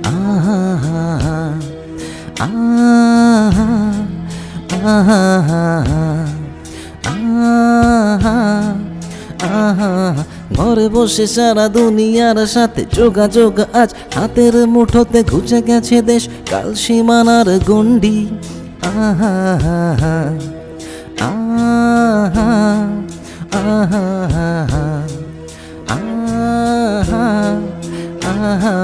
আহা আহা আহা আহা আহা ঘরে বসে সারা দুনিয়ার সাথে যোগাযোগ আজ হাতের মুঠোতে ঘুচে গেছে দেশ কাল সীমানার গণ্ডি। আহা আহা আহা আহা আহা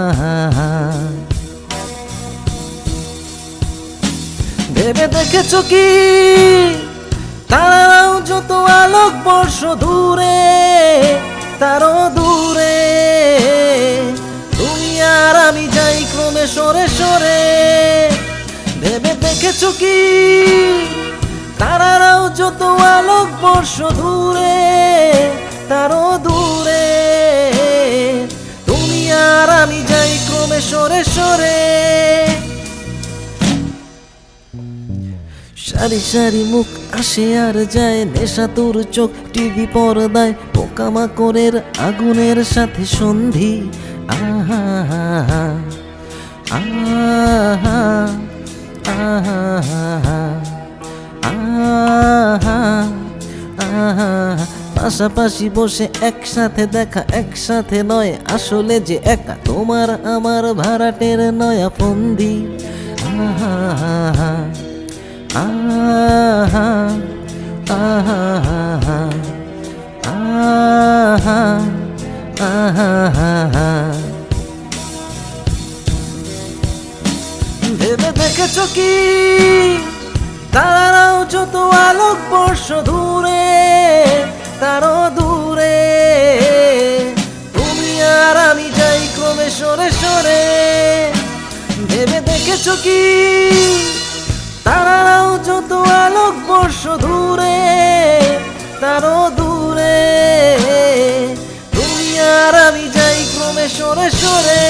ভেবে দেখেছো কি তারাও যত আলোক বর্ষ দূরে তারও দূরে তুমি আর আমি যাই ক্রমে সরে সরে। ভেবে দেখেছো কি তারাও যত আলোক বর্ষ দূরে তারও দূরে তুমি আর আমি যাই ক্রমে সরে সরে। সারি সারি মুখ আসে আর যায় নেশা তোর চোখ টিভি পর্দায় পোকামাকড়ের আগুনের সাথে সন্ধি। আহা আহা আহা আহা আহা পাশাপাশি বসে একসাথে দেখা একসাথে নয় আসলে যে একা তোমার আমার ভাড়াটের নয়া ফন্দি। আহা আহা আহা আহা আহা ভেবে দেখেছো কি তারাও যত আলোক বর্ষ দূরে তারও দূরে তুমি আর আমি যাই ক্রমে সরে সরে। ভেবে দেখেছো কি তারাও যত আলোক বর্ষ দূরে তারও দূরে তুমি আর আমি যাই ক্রমে সরে সরে।